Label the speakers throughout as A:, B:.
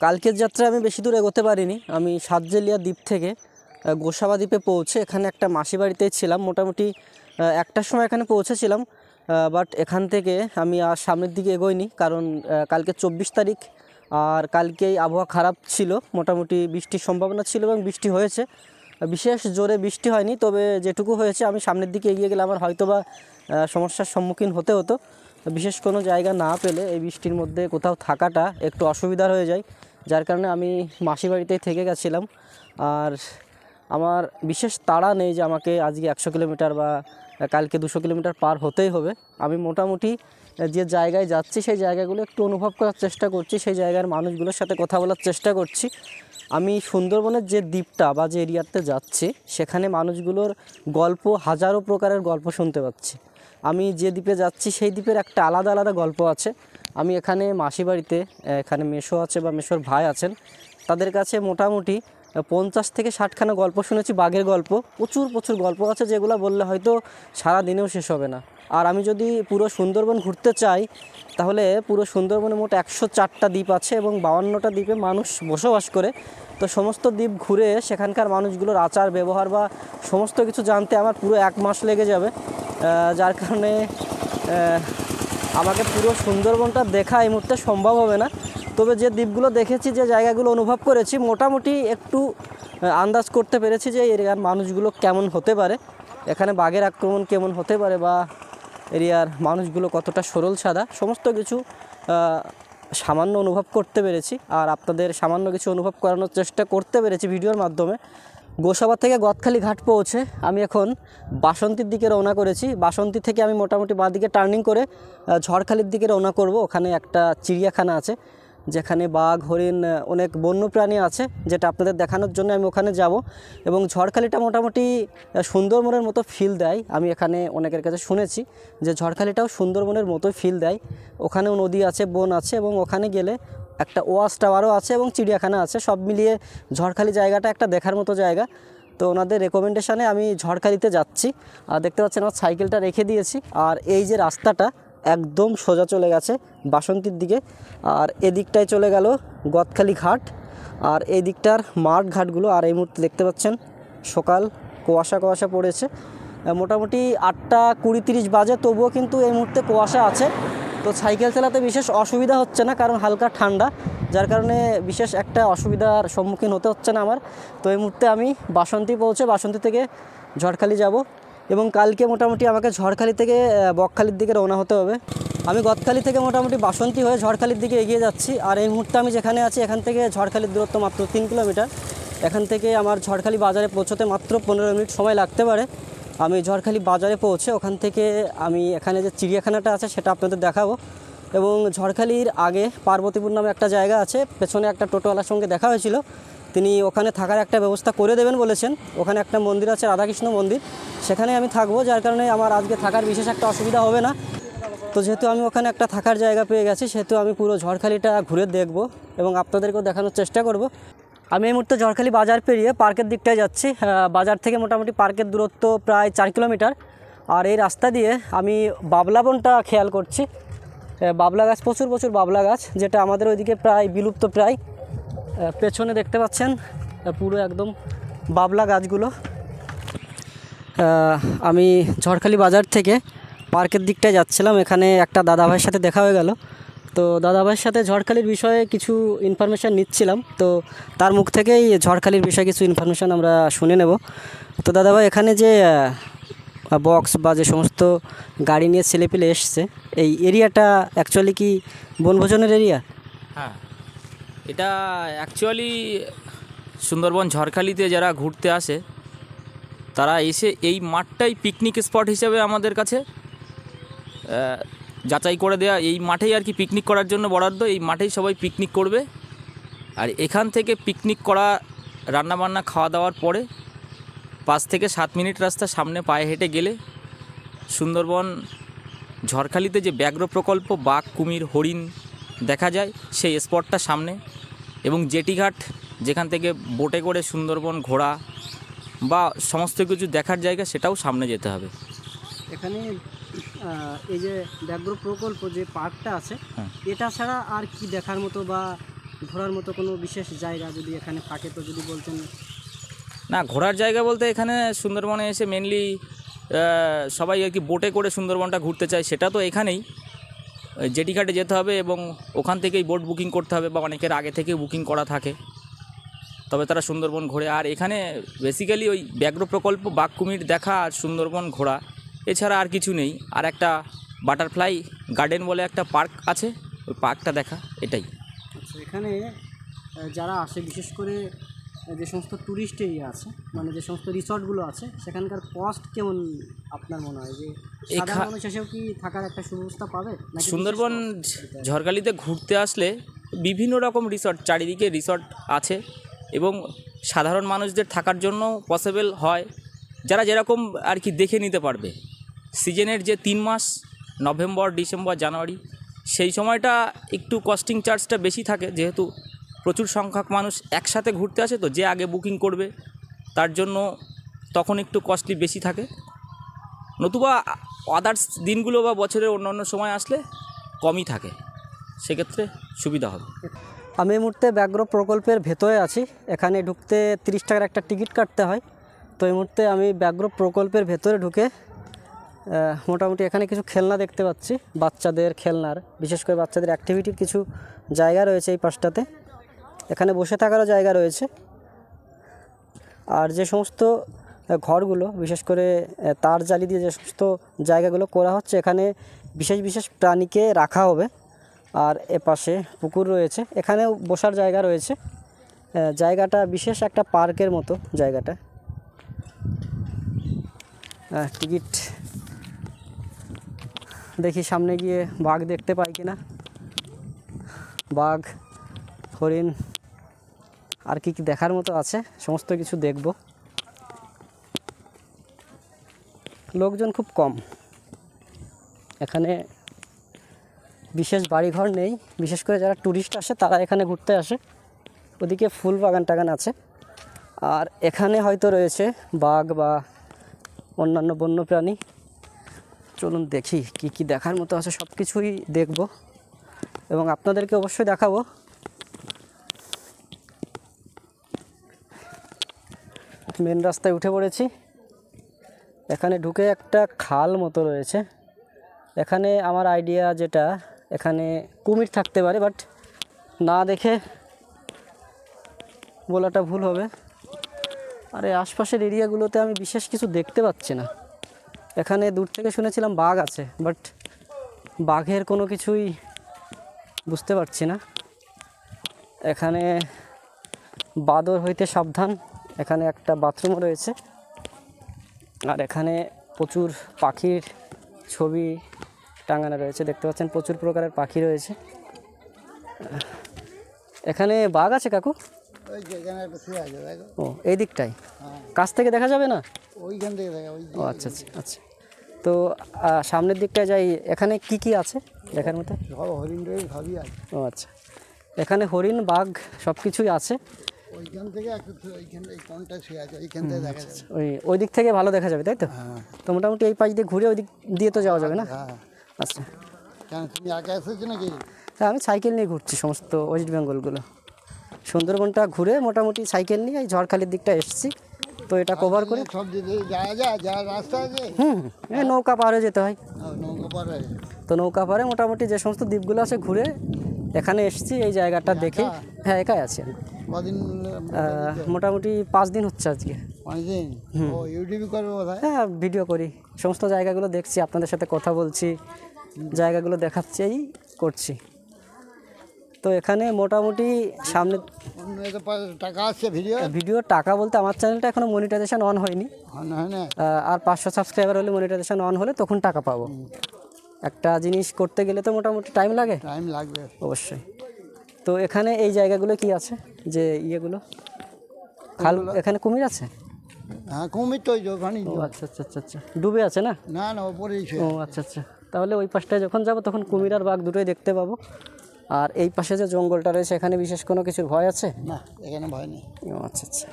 A: কালকের যাত্রায় আমি বেশি দূর এগোতে পারিনি। আমি সাতজেলিয়া দ্বীপ থেকে গোসাবা দ্বীপে পৌঁছে এখানে একটা মাসি বাড়িতেই ছিলাম। মোটামুটি 1টার সময় এখানে পৌঁছেছিলাম। বাট এখান থেকে আমি আর সামনের দিকে এগোইনি, কারণ কালকে 24 তারিখ, আর কালকেই আবহাওয়া খারাপ ছিল, মোটামুটি বৃষ্টির সম্ভাবনা ছিল এবং বৃষ্টি হয়েছে। বিশেষ জোরে বৃষ্টি হয়নি, তবে যেটুকু হয়েছে আমি সামনের দিকে এগিয়ে গেলে আমার হয়তোবা সমস্যার সম্মুখীন হতে হতো। বিশেষ কোনো জায়গা না পেলে এই বৃষ্টির মধ্যে কোথাও থাকাটা একটু অসুবিধার হয়ে যায়, যার কারণে আমি মাসি বাড়িতেই থেকে গেছিলাম। আর আমার বিশেষ তাড়া নেই যে আমাকে আজকে 100 কিলোমিটার বা কালকে 200 কিলোমিটার পার হতেই হবে। আমি মোটামুটি যে জায়গায় যাচ্ছি সেই জায়গাগুলো একটু অনুভব করার চেষ্টা করছি, সেই জায়গার মানুষগুলোর সাথে কথা বলার চেষ্টা করছি। আমি সুন্দরবনের যে দ্বীপটা বা যে এরিয়াতে যাচ্ছি সেখানে মানুষগুলোর গল্প, হাজারো প্রকারের গল্প শুনতে পাচ্ছি। আমি যে দ্বীপে যাচ্ছি সেই দ্বীপের একটা আলাদা আলাদা গল্প আছে। আমি এখানে মাসি বাড়িতে, এখানে মেসো আছে বা মেসোর ভাই আছেন, তাদের কাছে মোটামুটি 50 থেকে 60খানা গল্প শুনেছি, বাঘের গল্প। প্রচুর প্রচুর গল্প আছে যেগুলো বললে হয়তো সারা দিনেও শেষ হবে না। আর আমি যদি পুরো সুন্দরবন ঘুরতে চাই তাহলে পুরো সুন্দরবনে মোট 104টা দ্বীপ আছে এবং 52টা দ্বীপে মানুষ বসবাস করে। তো সমস্ত দ্বীপ ঘুরে সেখানকার মানুষগুলোর আচার ব্যবহার বা সমস্ত কিছু জানতে আমার পুরো 1 মাস লেগে যাবে, যার কারণে আমাকে পুরো সুন্দরবনটা দেখা এই মুহূর্তে সম্ভব হবে না। তবে যে দ্বীপগুলো দেখেছি, যে জায়গাগুলো অনুভব করেছি, মোটামুটি একটু আন্দাজ করতে পেরেছি যে এরিয়ার মানুষগুলো কেমন হতে পারে, এখানে বাঘের আক্রমণ কেমন হতে পারে, বা এরিয়ার মানুষগুলো কতটা সরল সাদা, সমস্ত কিছু সামান্য অনুভব করতে পেরেছি। আর আপনাদের সামান্য কিছু অনুভব করানোর চেষ্টা করতে পেরেছি ভিডিওর মাধ্যমে। গোসাবা থেকে গদখালি ঘাট পৌঁছে আমি এখন বাসন্তীর দিকে রওনা করেছি। বাসন্তী থেকে আমি মোটামুটি বাঁদিকে টার্নিং করে ঝড়খালির দিকে রওনা করব। ওখানে একটা চিড়িয়াখানা আছে যেখানে বাঘ, হরিণ, অনেক বন্যপ্রাণী আছে, যেটা আপনাদের দেখানোর জন্য আমি ওখানে যাব। এবং ঝড়খালিটা মোটামুটি সুন্দরবনের মতো ফিল দেয়। আমি এখানে অনেকের কাছে শুনেছি যে ঝড়খালিটাও সুন্দরবনের মতোই ফিল দেয়। ওখানেও নদী আছে, বন আছে, এবং ওখানে গেলে একটা ওয়াচ টাওয়ারও আছে এবং চিড়িয়াখানা আছে। সব মিলিয়ে ঝড়খালি জায়গাটা একটা দেখার মতো জায়গা। তো ওনাদের রেকমেন্ডেশনে আমি ঝড়খালিতে যাচ্ছি। আর দেখতে পাচ্ছেন আমার সাইকেলটা রেখে দিয়েছি। আর এই যে রাস্তাটা একদম সোজা চলে গেছে বাসন্তীর দিকে, আর এদিকটায় চলে গেল গদখালি ঘাট, আর এই দিকটার মাঠ ঘাটগুলো। আর এই মুহূর্তে দেখতে পাচ্ছেন সকাল, কুয়াশা কুয়াশা পড়েছে। মোটামুটি 8টা 20-30 বাজে, তবুও কিন্তু এই মুহূর্তে কুয়াশা আছে। তো সাইকেল চালাতে বিশেষ অসুবিধা হচ্ছে না, কারণ হালকা ঠান্ডা, যার কারণে বিশেষ একটা অসুবিধার সম্মুখীন হতে হচ্ছে না আমার। তো এই মুহূর্তে আমি বাসন্তী পৌঁছে বাসন্তী থেকে ঝড়খালি যাব, এবং কালকে মোটামুটি আমাকে ঝড়খালি থেকে বকখালির দিকে রওনা হতে হবে। আমি গদখালি থেকে মোটামুটি বাসন্তী হয়ে ঝড়খালির দিকে এগিয়ে যাচ্ছি। আর এই মুহূর্তে আমি যেখানে আছি এখান থেকে ঝড়খালির দূরত্ব মাত্র 3 কিলোমিটার। এখান থেকে আমার ঝড়খালি বাজারে পৌঁছতে মাত্র 15 মিনিট সময় লাগতে পারে। আমি ঝড়খালি বাজারে পৌঁছে ওখান থেকে আমি এখানে যে চিড়িয়াখানাটা আছে সেটা আপনাদের দেখাবো। এবং ঝড়খালির আগে পার্বতীপুর নামে একটা জায়গা আছে, পেছনে একটা টোটোওয়ালার সঙ্গে দেখা হয়েছিল, তিনি ওখানে থাকার একটা ব্যবস্থা করে দেবেন বলেছেন। ওখানে একটা মন্দির আছে, রাধাকৃষ্ণ মন্দির, সেখানে আমি থাকবো, যার কারণে আমার আজকে থাকার বিশেষ একটা অসুবিধা হবে না। তো যেহেতু আমি ওখানে একটা থাকার জায়গা পেয়ে গেছি, সেহেতু আমি পুরো ঝড়খালিটা ঘুরে দেখব এবং আপনাদেরকেও দেখানোর চেষ্টা করব। আমি এই মুহূর্তে ঝড়খালি বাজার পেরিয়ে পার্কের দিকটায় যাচ্ছি। বাজার থেকে মোটামুটি পার্কের দূরত্ব প্রায় 4 কিলোমিটার। আর এই রাস্তা দিয়ে আমি বাবলা বনটা খেয়াল করছি। বাবলা গাছ, প্রচুর প্রচুর বাবলা গাছ, যেটা আমাদের ওইদিকে প্রায় বিলুপ্ত প্রায়। পেছনে দেখতে পাচ্ছেন পুরো একদম বাবলা গাছগুলো। আমি ঝড়খালি বাজার থেকে পার্কের দিকটায় যাচ্ছিলাম, এখানে একটা দাদাভাইয়ের সাথে দেখা হয়ে গেল। তো দাদাভাইয়ের সাথে ঝড়খালির বিষয়ে কিছু ইনফরমেশান নিচ্ছিলাম, তো তার মুখ থেকেই ঝড়খালির বিষয়ে কিছু ইনফরমেশান আমরা শুনে নেব। তো দাদাভাই, এখানে যে বক্স বা যে সমস্ত গাড়ি নিয়ে ছেলেপিলে এসছে, এই এরিয়াটা অ্যাকচুয়ালি কি বনভোজনের এরিয়া?
B: হ্যাঁ, এটা অ্যাকচুয়ালি সুন্দরবন ঝড়খালিতে যারা ঘুরতে আসে তারা এসে এই মাঠটাই পিকনিক স্পট হিসেবে আমাদের কাছে যাচাই করে দেয়া। এই মাঠেই আর কি পিকনিক করার জন্য বরাদ্দ, এই মাঠেই সবাই পিকনিক করবে। আর এখান থেকে পিকনিক করা, রান্নাবান্না, খাওয়া দাওয়ার পরে 5 থেকে 7 মিনিট রাস্তা সামনে পায়ে হেঁটে গেলে সুন্দরবন ঝড়খালিতে যে ব্যাঘ্র প্রকল্প, বাঘ, কুমির, হরিণ দেখা যায় সেই স্পটটা সামনে। এবং জেটিঘাট, যেখান থেকে বোটে করে সুন্দরবন ঘোরা বা সমস্ত কিছু দেখার জায়গা, সেটাও সামনে যেতে হবে।
A: এখানে এই যে ব্যাঘ্র প্রকল্প যে পার্কটা আছে, এটা ছাড়া আর কি দেখার মতো বা ঘোরার মতো কোনো বিশেষ জায়গা যদি এখানে থাকে তো যদি বলতেন।
B: না, ঘোরার জায়গা বলতে এখানে সুন্দরবনে এসে মেনলি সবাই আর কি বোটে করে সুন্দরবনটা ঘুরতে চায়, সেটা তো এখানেই জেটি ঘাটে যেতে হবে এবং ওখান থেকেই বোট বুকিং করতে হবে, বা অনেকের আগে থেকে বুকিং করা থাকে, তবে তারা সুন্দরবন ঘোরে। আর এখানে বেসিক্যালি ওই ব্যাঘ্র প্রকল্প, বাঘ কুমির দেখা আর সুন্দরবন ঘোরা, এছাড়া আর কিছু নেই। আর একটা বাটারফ্লাই গার্ডেন বলে একটা পার্ক আছে, ওই পার্কটা দেখা, এটাই।
A: আচ্ছা, এখানে যারা আসে বিশেষ করে যে সমস্ত ট্যুরিস্ট এরিয়া আছে, মানে যে সমস্ত রিসর্টগুলো আছে, সেখানকার কস্ট কেমন আপনার মনে হয়? যে সাধারণ মানুষ এসেও কি থাকার একটা সুব্যবস্থা পাবে?
B: সুন্দরবন ঝড়খালিতে ঘুরতে আসলে বিভিন্ন রকম রিসর্ট, চারিদিকে রিসর্ট আছে এবং সাধারণ মানুষদের থাকার জন্য পসিবল হয়, যারা যেরকম আর কি দেখে নিতে পারবে। সিজনের যে 3 মাস, নভেম্বর, ডিসেম্বর, জানুয়ারি, সেই সময়টা একটু কস্টিং চার্জটা বেশি থাকে, যেহেতু প্রচুর সংখ্যক মানুষ একসাথে ঘুরতে আসে, তো যে আগে বুকিং করবে তার জন্য তখন একটু কস্টলি বেশি থাকে। নতুবা আদার্স দিনগুলো বা বছরের অন্য সময় আসলে কমই থাকে, সেক্ষেত্রে সুবিধা হবে।
A: আমি এই মুহূর্তে ব্যাঘ্র প্রকল্পের ভেতরে আছি। এখানে ঢুকতে 30 টাকার একটা টিকিট কাটতে হয়। তো এই মুহূর্তে আমি ব্যাঘ্র প্রকল্পের ভেতরে ঢুকে মোটামুটি এখানে কিছু খেলনা দেখতে পাচ্ছি, বাচ্চাদের খেলনার, বিশেষ করে বাচ্চাদের অ্যাক্টিভিটির কিছু জায়গা রয়েছে এই পাশটাতে। এখানে বসে থাকারও জায়গা রয়েছে। আর যে সমস্ত ঘরগুলো, বিশেষ করে তার জালি দিয়ে যে সমস্ত জায়গাগুলো করা হচ্ছে, এখানে বিশেষ বিশেষ প্রাণীকে রাখা হবে। আর এপাশে পুকুর রয়েছে, এখানেও বসার জায়গা রয়েছে। জায়গাটা বিশেষ একটা পার্কের মতো জায়গাটা। টিকিট দেখি সামনে গিয়ে বাঘ দেখতে পাই কিনা, বাঘ, হরিণ, আর কি কি দেখার মতো আছে সমস্ত কিছু দেখব। লোকজন খুব কম, এখানে বিশেষ বাড়িঘর নেই। বিশেষ করে যারা ট্যুরিস্ট আসে তারা এখানে ঘুরতে আসে। ওদিকে ফুল বাগান টাগান আছে, আর এখানে হয়তো রয়েছে বাঘ বা অন্যান্য বন্যপ্রাণী। চলুন দেখি কি কি দেখার মতো আছে, সব কিছুই দেখব এবং আপনাদেরকে অবশ্যই দেখাবো। মেন রাস্তায় উঠে পড়েছি। এখানে ঢুকে একটা খাল মতো রয়েছে। এখানে আমার আইডিয়া যেটা, এখানে কুমির থাকতে পারে, বাট না দেখে বলাটা ভুল হবে। আর এই আশপাশের এরিয়াগুলোতে আমি বিশেষ কিছু দেখতে পাচ্ছি না। এখানে দূর থেকে শুনেছিলাম বাঘ আছে, বাট বাঘের কোনো কিছুই বুঝতে পারছি না। এখানে বাদর হইতে সাবধান। এখানে একটা বাথরুমও রয়েছে, আর এখানে প্রচুর পাখির ছবি টাঙানো রয়েছে। দেখতে পাচ্ছেন প্রচুর প্রকারের পাখি রয়েছে। এখানে বাঘ আছে কাকু? ও, এই দিকটাই কাছ থেকে দেখা যাবে না?
C: ওইখান থেকে দেখা।
A: ও আচ্ছা আচ্ছা আচ্ছা। তো সামনের দিকটায় যাই, এখানে কি কি আছে দেখার মতো?
C: সব হরিণ সবই আছে।
A: ও আচ্ছা, এখানে হরিণ, বাঘ সব কিছুই আছে।
C: ওইখান থেকে ওইখানে এই কোনটা শুয়ে আছে, ওইখান থেকে দেখা যাচ্ছে।
A: ওই দিক থেকে ভালো দেখা যাবে, তাই তো?
C: হ্যাঁ
A: তো মোটামুটি এই পাশ দিয়ে ঘুরে ওই দিক দিয়ে তো যাওয়া যাবে না?
C: হ্যাঁ।
A: আচ্ছা,
C: কেন তুমি একা এসেছো নাকি?
A: হ্যাঁ, আমি সাইকেল নিয়ে ঘুরছি সমস্ত ওয়েস্ট বেঙ্গলগুলো। সুন্দরবনটা ঘুরে মোটামুটি সাইকেল নিয়ে এই ঝড়খালির দিকটা এসেছি, তো এটা কভার করে।
C: সব দিকে যাওয়া যায়, যাওয়ার রাস্তা আছে?
A: এই নৌকা পাড়ে যেতে হয়।
C: নৌকা পারে।
A: তো নৌকা পাড়ে মোটামুটি যে সমস্ত দ্বীপগুলো আছে ঘুরে এখানে এসেছি এই জায়গাটা দেখে। হ্যাঁ, একাই আছি আমি।
C: কদিন?
A: মোটামুটি 5 দিন হচ্ছে আজকে।
C: 5 দিন? ও ইউটিউবে করবে বোধহয়।
A: হ্যাঁ, ভিডিও করি, সমস্ত জায়গাগুলো দেখছি, আপনাদের সাথে কথা বলছি, জায়গাগুলো দেখাচ্ছি, এই করছি। তো এখানে মোটামুটি সামনে
C: অন্য এতে টাকা আসছে
A: ভিডিও টাকা বলতে আমার চ্যানেলটা এখনও মনিটাইজেশন অন হয়নি।
C: হয় না?
A: আর 500 সাবস্ক্রাইবার হলে মনিটাইজেশন অন হলে তখন টাকা পাবো। একটা জিনিস করতে গেলে তো মোটামুটি টাইম লাগে।
C: টাইম লাগবে
A: অবশ্যই। তো এখানে এই জায়গাগুলো কি আছে, যে ইয়েগুলো খাল, এখানে কুমির আছে?
C: হ্যাঁ, কুমির তো ওখানে।
A: ও আচ্ছা আচ্ছা আচ্ছা আচ্ছা, ডুবে আছে না?
C: না না, ওপরেই
A: ও আচ্ছা আচ্ছা, তাহলে ওই পাশটায় যখন যাব তখন কুমির আর বাঘ দুটোই দেখতে পাবো। আর এই পাশে যে জঙ্গলটা রয়েছে, এখানে বিশেষ কোনো কিছুর ভয় আছে?
C: না, এখানে ভয় নেই।
A: ও আচ্ছা আচ্ছা,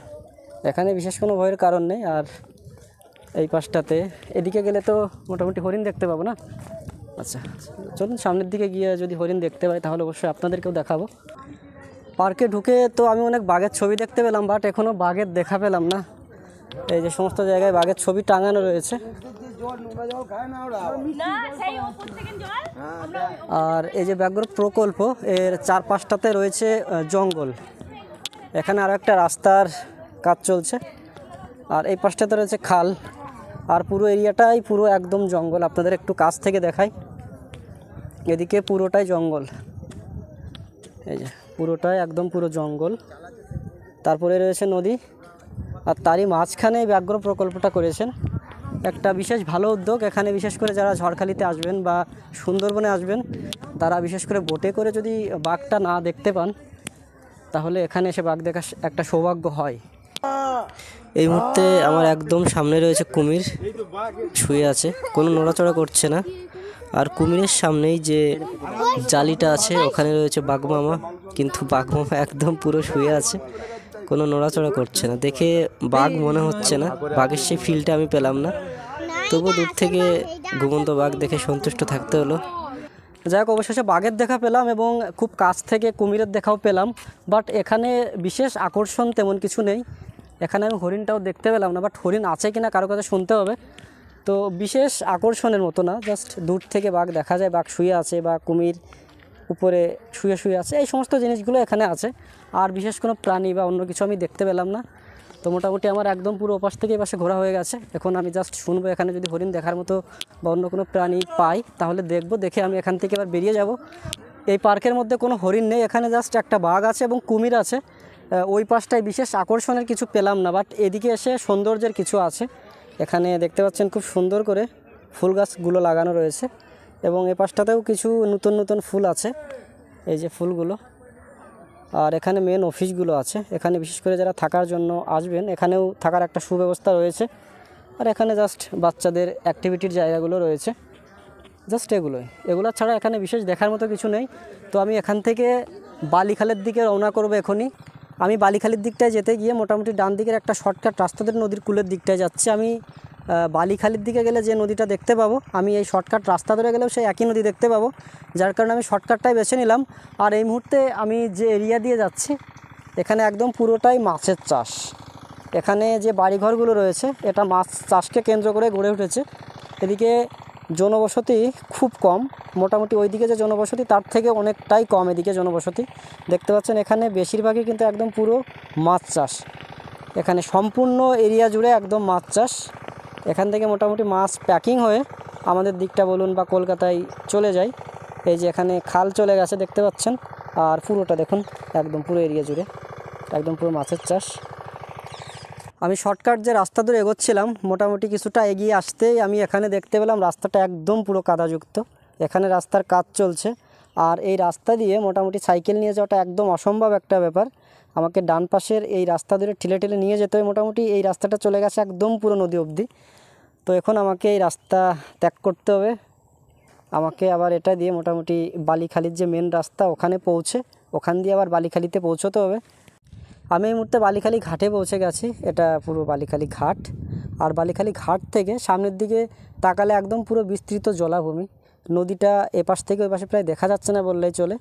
A: এখানে বিশেষ কোনো ভয়ের কারণ নেই। আর এই পাশটাতে এদিকে গেলে তো মোটামুটি হরিণ দেখতে পাবো না? আচ্ছা, চলুন সামনের দিকে গিয়ে যদি হরিণ দেখতে পাই তাহলে অবশ্যই আপনাদেরকেও দেখাবো। পার্কে ঢুকে তো আমি অনেক বাঘের ছবি দেখতে পেলাম, বাট এখনও বাঘের দেখা পেলাম না। এই যে সমস্ত জায়গায় বাঘের ছবি টাঙানো রয়েছে। আর এই যে ব্যাঘ্র প্রকল্প, এর চারপাশটাতে রয়েছে জঙ্গল। এখানে আরও একটা রাস্তার কাজ চলছে, আর এই পাশটাতে রয়েছে খাল। আর পুরো এরিয়াটাই পুরো একদম জঙ্গল। আপনাদের একটু কাছ থেকে দেখাই, এদিকে পুরোটাই জঙ্গল। এই যে পুরোটাই একদম পুরো জঙ্গল, তারপরে রয়েছে নদী, আর তারই মাঝখানে ব্যাঘ্র প্রকল্পটা করেছেন। একটা বিশেষ ভালো উদ্যোগ। এখানে বিশেষ করে যারা ঝড়খালিতে আসবেন বা সুন্দরবনে আসবেন, তারা বিশেষ করে বোটে করে যদি বাঘটা না দেখতে পান, তাহলে এখানে এসে বাঘ দেখা একটা সৌভাগ্য হয়। এই মুহূর্তে আমার একদম সামনে রয়েছে কুমির, শুয়ে আছে, কোনো নড়াচড়া করছে না। আর কুমিরের সামনেই যে জালিটা আছে ওখানে রয়েছে বাঘমামা, কিন্তু বাঘমামা একদম পুরো শুয়ে আছে, কোনো নড়াচড়া করছে না। দেখে বাঘ মনে হচ্ছে না, বাঘের সেই ফিলটা আমি পেলাম না। তবুও দূর থেকে ঘুমন্ত বাঘ দেখে সন্তুষ্ট থাকতে হলো। যাই হোক, অবশেষে বাঘের দেখা পেলাম এবং খুব কাছ থেকে কুমিরের দেখাও পেলাম। বাট এখানে বিশেষ আকর্ষণ তেমন কিছু নেই। এখানে আমি হরিণটাও দেখতে পেলাম না, বাট হরিণ আছে কিনা কারো কাছে শুনতে হবে। তো বিশেষ আকর্ষণের মতো না, জাস্ট দূর থেকে বাঘ দেখা যায়, বাঘ শুয়ে আছে বা কুমির উপরে শুয়ে শুয়ে আছে, এই সমস্ত জিনিসগুলো এখানে আছে। আর বিশেষ কোনো প্রাণী বা অন্য কিছু আমি দেখতে পেলাম না। তো মোটামুটি আমার একদম পুরো ওপাশ থেকে এপাশে ঘোরা হয়ে গেছে। এখন আমি জাস্ট শুনবো, এখানে যদি হরিণ দেখার মতো বা অন্য কোনো প্রাণী পাই তাহলে দেখব, দেখে আমি এখান থেকে এবার বেরিয়ে যাব। এই পার্কের মধ্যে কোনো হরিণ নেই, এখানে জাস্ট একটা বাঘ আছে এবং কুমির আছে। ওই পাশটায় বিশেষ আকর্ষণের কিছু পেলাম না, বাট এদিকে এসে সৌন্দর্যের কিছু আছে। এখানে দেখতে পাচ্ছেন খুব সুন্দর করে ফুল গাছগুলো লাগানো রয়েছে এবং এই পাশটাতেও কিছু নতুন নতুন ফুল আছে, এই যে ফুলগুলো। আর এখানে মেন অফিসগুলো আছে। এখানে বিশেষ করে যারা থাকার জন্য আসবেন, এখানেও থাকার একটা সুব্যবস্থা রয়েছে। আর এখানে জাস্ট বাচ্চাদের অ্যাক্টিভিটির জায়গাগুলো রয়েছে, জাস্ট এগুলো ছাড়া এখানে বিশেষ দেখার মতো কিছু নেই। তো আমি এখান থেকে বালিখালের দিকে রওনা করবো এখনই। আমি বালিখালির দিকটায় যেতে গিয়ে মোটামুটি ডান দিকের একটা শর্টকাট রাস্তা ধরে নদীর কূলের দিকটায় যাচ্ছি। আমি বালিখালির দিকে গেলে যে নদীটা দেখতে পাবো, আমি এই শর্টকাট রাস্তা ধরে গেলেও সেই একই নদী দেখতে পাবো, যার কারণে আমি শর্টকাটটাই বেছে নিলাম। আর এই মুহূর্তে আমি যে এরিয়া দিয়ে যাচ্ছি, এখানে একদম পুরোটাই মাছের চাষ। এখানে যে বাড়িঘরগুলো রয়েছে, এটা মাছ চাষকে কেন্দ্র করে গড়ে উঠেছে। এদিকে জনবসতি খুব কম, মোটামুটি ওইদিকে যে জনবসতি তার থেকে অনেকটাই কম এদিকে জনবসতি। দেখতে পাচ্ছেন এখানে বেশিরভাগই কিন্তু একদম পুরো মাছ চাষ। এখানে সম্পূর্ণ এরিয়া জুড়ে একদম মাছ চাষ। এখান থেকে মোটামুটি মাছ প্যাকিং হয়ে আমাদের দিকটা বলুন বা কলকাতায় চলে যায়। এই যে এখানে খাল চলে গেছে দেখতে পাচ্ছেন, আর পুরোটা দেখুন একদম পুরো এরিয়া জুড়ে একদম পুরো মাছের চাষ। আমি শর্টকাট যে রাস্তা ধরে এগোচ্ছিলাম, মোটামুটি কিছুটা এগিয়ে আসতেই আমি এখানে দেখতে পেলাম রাস্তাটা একদম পুরো কাদাযুক্ত। এখানে রাস্তার কাজ চলছে, আর এই রাস্তা দিয়ে মোটামুটি সাইকেল নিয়ে যাওয়াটা একদম অসম্ভব একটা ব্যাপার। আমাকে ডান পাশের এই রাস্তা ধরে ঠেলে ঠেলে নিয়ে যেতে হয়। মোটামুটি এই রাস্তাটা চলে গেছে একদম পুরো নদী অবধি। তো এখন আমাকে এই রাস্তা ত্যাগ করতে হবে। আমাকে আবার এটা দিয়ে মোটামুটি বালিখালির যে মেন রাস্তা ওখানে পৌঁছে ওখান দিয়ে আবার বালিখালিতে পৌঁছতে হবে। আমি এই মুহূর্তে বালিখালি ঘাটে পৌঁছে গেছি। এটা পুরো বালিখালি ঘাট। আর বালিখালি ঘাট থেকে সামনের দিকে তাকালে একদম পুরো বিস্তৃত জলাভূমি। নদীটা এপাশ থেকে ওই পাশে প্রায় দেখা যাচ্ছে না বললেই চলে।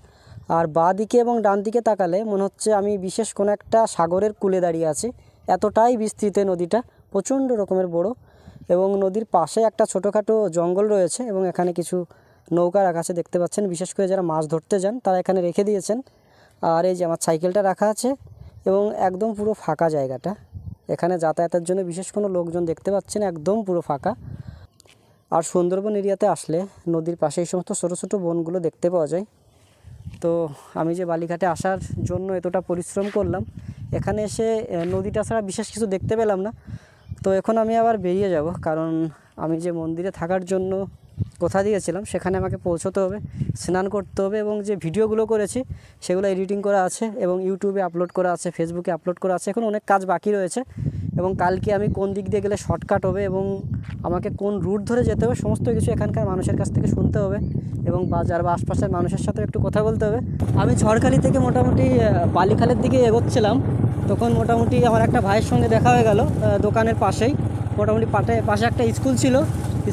A: আর বাঁ দিকে এবং ডান দিকে তাকালে মনে হচ্ছে আমি বিশেষ কোনো একটা সাগরের কূলে দাঁড়িয়ে আছি, এতটাই বিস্তৃত নদীটা, প্রচণ্ড রকমের বড়। এবং নদীর পাশে একটা ছোটোখাটো জঙ্গল রয়েছে এবং এখানে কিছু নৌকা রাখা আছে দেখতে পাচ্ছেন। বিশেষ করে যারা মাছ ধরতে যান তারা এখানে রেখে দিয়েছেন। আর এই যে আমার সাইকেলটা রাখা আছে এবং একদম পুরো ফাঁকা জায়গাটা। এখানে যাতায়াতের জন্য বিশেষ কোনো লোকজন দেখতে পাচ্ছেন, একদম পুরো ফাঁকা। আর সুন্দরবন এরিয়াতে আসলে নদীর পাশে এই সমস্ত ছোটো ছোটো বনগুলো দেখতে পাওয়া যায়। তো আমি যে বালিঘাটে আসার জন্য এতটা পরিশ্রম করলাম, এখানে এসে নদীটা ছাড়া বিশেষ কিছু দেখতে পেলাম না। তো এখন আমি আবার বেরিয়ে যাব, কারণ আমি যে মন্দিরে থাকার জন্য কথা দিয়েছিলাম সেখানে আমাকে পৌঁছতে হবে, স্নান করতে হবে এবং যে ভিডিওগুলো করেছি সেগুলো এডিটিং করা আছে এবং ইউটিউবে আপলোড করা আছে, ফেসবুকে আপলোড করা আছে। এখন অনেক কাজ বাকি রয়েছে এবং কালকে আমি কোন দিক দিয়ে গেলে শর্টকাট হবে এবং আমাকে কোন রুট ধরে যেতে হবে সমস্ত কিছু এখানকার মানুষের কাছ থেকে শুনতে হবে এবং বাজার বা আশপাশের মানুষের সাথে একটু কথা বলতে হবে। আমি ঝড়খালি থেকে মোটামুটি বালিখালের দিকে এগোচ্ছিলাম, তখন মোটামুটি আমার একটা ভাইয়ের সঙ্গে দেখা হয়ে গেল দোকানের পাশেই। মোটামুটি পাশে একটা স্কুল ছিল,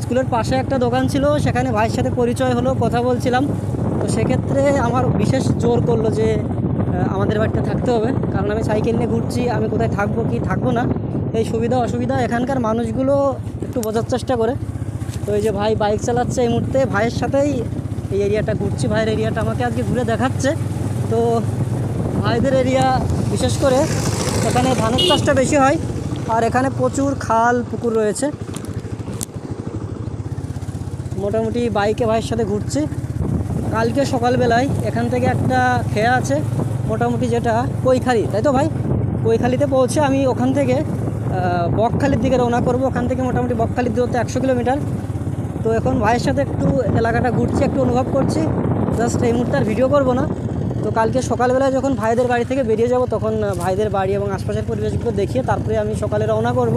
A: স্কুলের পাশে একটা দোকান ছিল, সেখানে ভাইয়ের সাথে পরিচয় হলো, কথা বলছিলাম। তো সেক্ষেত্রে আমার বিশেষ জোর করলো যে আমাদের বাড়িতে থাকতে হবে, কারণ আমি সাইকেল নিয়ে ঘুরছি, আমি কোথায় থাকবো কি থাকবো না এই সুবিধা অসুবিধা এখানকার মানুষগুলো একটু বোঝার চেষ্টা করে। তো এই যে ভাই বাইক চালাচ্ছে এই মুহূর্তে, ভাইয়ের সাথেই এই এরিয়াটা ঘুরছি, ভাইয়ের এরিয়াটা আমাকে আজকে ঘুরে দেখাচ্ছে। তো ভাইদের এরিয়া বিশেষ করে এখানে ধানের চাষটা বেশি হয়, আর এখানে প্রচুর খাল পুকুর রয়েছে। মোটামুটি বাইকে ভাইয়ের সাথে ঘুরছি। কালকে সকালবেলায় এখান থেকে একটা খেয়া আছে মোটামুটি, যেটা কৈখালি, তাই তো ভাই? কৈখালিতে পৌঁছে আমি ওখান থেকে বকখালির দিকে রওনা করব। ওখান থেকে মোটামুটি বকখালির দূরত্ব 100 কিলোমিটার। তো এখন ভাইয়ের সাথে একটু এলাকাটা ঘুরছি, একটু অনুভব করছি। জাস্ট এই মুহূর্তে আর ভিডিও করবো না। তো কালকে সকালবেলায় যখন ভাইদের বাড়ি থেকে বেরিয়ে যাব, তখন ভাইদের বাড়ি এবং আশপাশের পরিবেশগুলো দেখিয়ে তারপরে আমি সকালে রওনা করব।